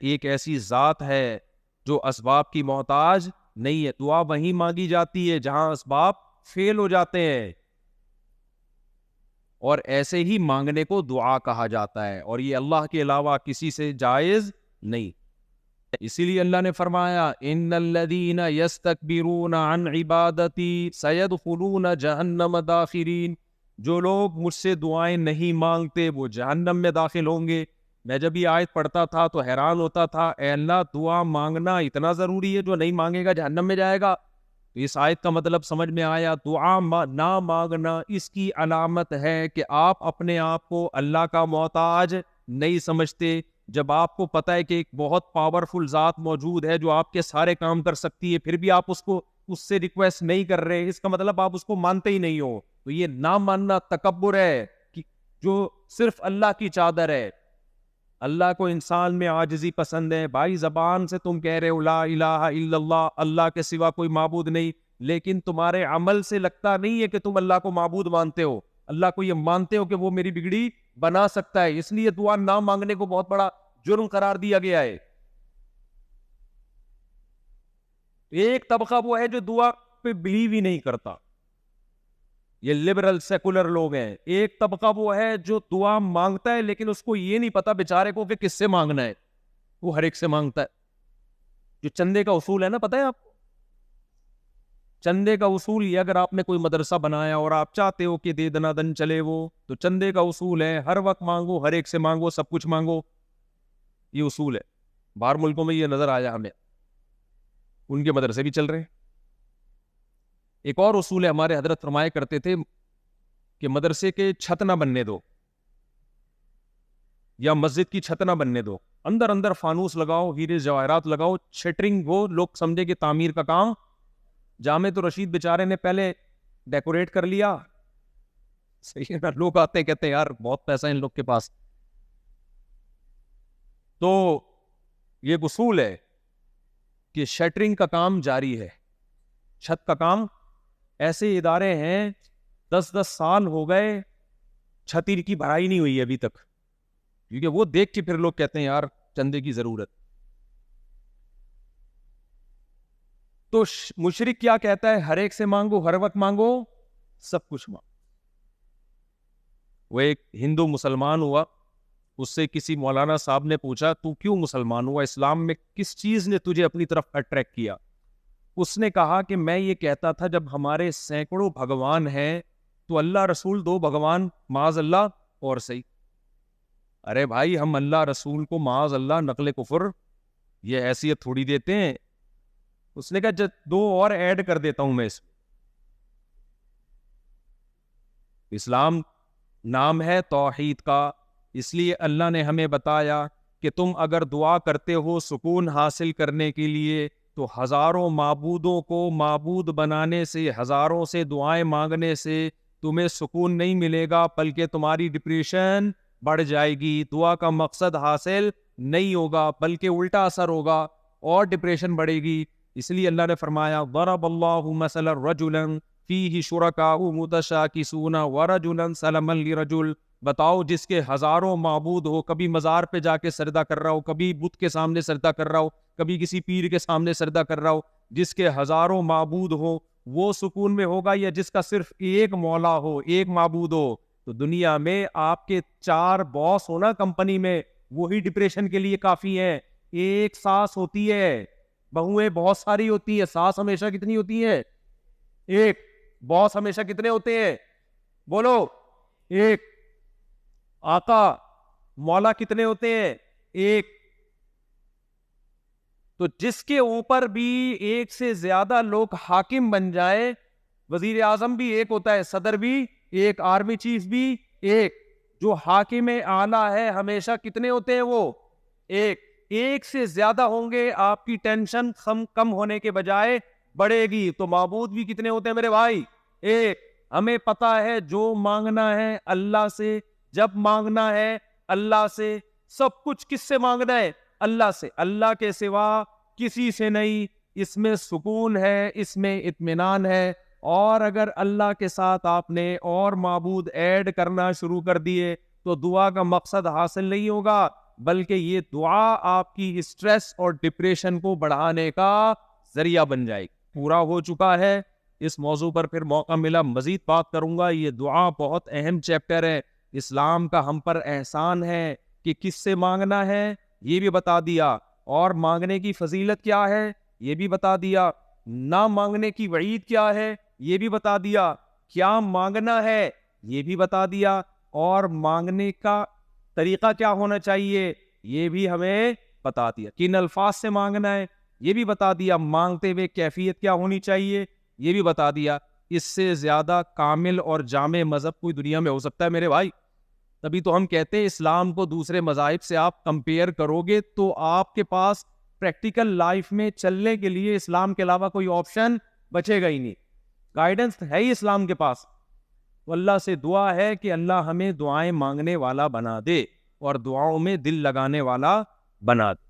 ایک ایسی ذات ہے جو اسباب کی محتاج نہیں ہے. دعا وہیں مانگی جاتی ہے جہاں اسباب فیل ہو جاتے ہیں, اور ایسے ہی مانگنے کو دعا کہا جاتا ہے, اور یہ اللہ کے علاوہ کسی سے جائز نہیں. اسی لیے اللہ نے فرمایا ان الذین یستکبرون عن عبادتی سیدخلون جہنم داخرین, جو لوگ مجھ سے دعائیں نہیں مانگتے وہ جہنم میں داخل ہوں گے. میں جب یہ آیت پڑھتا تھا تو حیران ہوتا تھا, اے اللہ دعا مانگنا اتنا ضروری ہے, جو نہیں مانگے گا جہنم میں جائے گا. تو اس آیت کا مطلب سمجھ میں آیا, دعا نہ مانگنا اس کی علامت ہے کہ آپ اپنے آپ کو اللہ کا محتاج نہیں سمجھتے. جب آپ کو پتہ ہے کہ ایک بہت پاورفل ذات موجود ہے جو آپ کے سارے کام کر سکتی ہے, پھر بھی آپ اس سے ریکویسٹ نہیں کر رہے, اس کا مطلب آپ اس کو مانتے ہی نہیں ہو. تو یہ نہ ماننا تکبر ہے جو صرف اللہ کی چادر ہے. اللہ کو انسان میں عاجزی پسند ہے. بھائی زبان سے تم کہہ رہے ہو لا الہ الا اللہ, اللہ کے سوا کوئی معبود نہیں, لیکن تمہارے عمل سے لگتا نہیں ہے کہ تم اللہ کو معبود مانتے ہو. اللہ کو یہ مانتے ہو کہ وہ میری بگڑی بنا سکتا ہے, اس لیے دعا نہ مانگنے کو بہت بڑا جرم قرار دیا گیا ہے. ایک طبقہ وہ ہے جو دعا پہ بلیو ہی نہیں کرتا, یہ لبرل سیکولر لوگ ہیں. ایک طبقہ وہ ہے جو دعا مانگتا ہے لیکن اس کو یہ نہیں پتا بیچارے کو کہ کس سے مانگنا ہے, وہ ہر ایک سے مانگتا ہے. جو چندے کا اصول ہے نا, پتہ ہے آپ کو چندے کا اصول یہ, اگر آپ نے کوئی مدرسہ بنایا اور آپ چاہتے ہو کہ دے دنا دن چلے وہ, تو چندے کا اصول ہے ہر وقت مانگو, ہر ایک سے مانگو, سب کچھ مانگو. یہ اصول ہے. باہر ملکوں میں یہ نظر آیا ہمیں, ان کے مدرسے بھی چل رہے ہیں. ایک اور اصول ہے, ہمارے حضرت فرمایا کرتے تھے کہ مدرسے کے چھت نہ بننے دو یا مسجد کی چھت نہ بننے دو, اندر اندر فانوس لگاؤ, ہیرے جواہرات لگاؤ, شٹرنگ ہو, لوگ سمجھے کہ تعمیر کا کام. جامع تو رشید بیچارے نے پہلے ڈیکوریٹ کر لیا, صحیح ہے نا, لوگ آتے کہتے ہیں یار بہت پیسہ ان لوگ کے پاس. تو یہ اصول ہے کہ شٹرنگ کا کام جاری ہے, چھت کا کام. ایسے ادارے ہیں 10 سال ہو گئے چھتی کی بھرائی نہیں ہوئی ابھی تک, کیونکہ وہ دیکھ کے پھر لوگ کہتے ہیں یار چندے کی ضرورت. تو مشرک کیا کہتا ہے, ہر ایک سے مانگو, ہر وقت مانگو, سب کچھ مانگو. وہ ایک ہندو مسلمان ہوا, اس سے کسی مولانا صاحب نے پوچھا تو کیوں مسلمان ہوا, اسلام میں کس چیز نے تجھے اپنی طرف اٹریکٹ کیا؟ اس نے کہا کہ میں یہ کہتا تھا جب ہمارے سینکڑوں بھگوان ہیں تو اللہ رسول 2 بھگوان معاذ اللہ اور صحیح. ارے بھائی ہم اللہ رسول کو معاذ اللہ نقل کفر یہ حیثیت تھوڑی دیتے ہیں. اس نے کہا جب 2 اور ایڈ کر دیتا ہوں میں اس میں. اسلام نام ہے توحید کا, اس لیے اللہ نے ہمیں بتایا کہ تم اگر دعا کرتے ہو سکون حاصل کرنے کے لیے تو ہزاروں معبودوں کو معبود بنانے سے, ہزاروں سے دعائیں مانگنے سے تمہیں سکون نہیں ملے گا, بلکہ تمہاری ڈپریشن بڑھ جائے گی. دعا کا مقصد حاصل نہیں ہوگا بلکہ الٹا اثر ہوگا اور ڈپریشن بڑھے گی. اس لیے اللہ نے فرمایا ضرب اللہ مثلا رجلا فیہ شرکاء متشاکسون ورجلا سلما لرجل, بتاؤ جس کے ہزاروں معبود ہو, کبھی مزار پہ جا کے سجدہ کر رہا ہو, کبھی بت کے سامنے سجدہ کر رہا ہو, کبھی کسی پیر کے سامنے سجدہ کر رہا ہو, جس کے ہزاروں معبود ہو وہ سکون میں ہوگا یا جس کا صرف ایک مولا ہو, ایک معبود ہو؟ تو دنیا میں آپ کے 4 باس ہو نا کمپنی میں, وہی ڈپریشن کے لیے کافی ہے. ایک ساس ہوتی ہے, بہویں بہت ساری ہوتی ہے, ساس ہمیشہ کتنی ہوتی ہے؟ ایک. باس ہمیشہ کتنے ہوتے ہیں؟ بولو. ایک. آقا مولا کتنے ہوتے ہیں؟ ایک. تو جس کے اوپر بھی ایک سے زیادہ لوگ حاکم بن جائے, وزیر اعظم بھی ایک ہوتا ہے, صدر بھی ایک, آرمی چیف بھی ایک, جو حاکم اعلیٰ ہے ہمیشہ کتنے ہوتے ہیں وہ؟ ایک. ایک سے زیادہ ہوں گے آپ کی ٹینشن کم ہونے کے بجائے بڑھے گی. تو معبود بھی کتنے ہوتے ہیں میرے بھائی؟ ایک. ہمیں پتا ہے جو مانگنا ہے اللہ سے, جب مانگنا ہے اللہ سے, سب کچھ کس سے مانگنا ہے؟ اللہ سے, اللہ کے سوا کسی سے نہیں. اس میں سکون ہے, اس میں اطمینان ہے. اور اگر اللہ کے ساتھ آپ نے اور معبود ایڈ کرنا شروع کر دیے تو دعا کا مقصد حاصل نہیں ہوگا, بلکہ یہ دعا آپ کی اسٹریس اور ڈپریشن کو بڑھانے کا ذریعہ بن جائے گی. پورا ہو چکا ہے. اس موضوع پر پھر موقع ملا مزید بات کروں گا. یہ دعا بہت اہم چیپٹر ہے. اسلام کا ہم پر احسان ہے کہ کس سے مانگنا ہے یہ بھی بتا دیا, اور مانگنے کی فضیلت کیا ہے یہ بھی بتا دیا, نہ مانگنے کی وعید کیا ہے یہ بھی بتا دیا, کیا مانگنا ہے یہ بھی بتا دیا, اور مانگنے کا طریقہ کیا ہونا چاہیے یہ بھی ہمیں بتا دیا, کن الفاظ سے مانگنا ہے یہ بھی بتا دیا, مانگتے ہوئے کیفیت کیا ہونی چاہیے یہ بھی بتا دیا. اس سے زیادہ کامل اور جامع مذہب کوئی دنیا میں ہو سکتا ہے میرے بھائی؟ تبھی تو ہم کہتے ہیں اسلام کو دوسرے مذاہب سے آپ کمپیئر کرو گے تو آپ کے پاس پریکٹیکل لائف میں چلنے کے لیے اسلام کے علاوہ کوئی آپشن بچے گا ہی نہیں. گائیڈنس ہے ہی اسلام کے پاس. تو اللہ سے دعا ہے کہ اللہ ہمیں دعائیں مانگنے والا بنا دے اور دعاؤں میں دل لگانے والا بنا دے.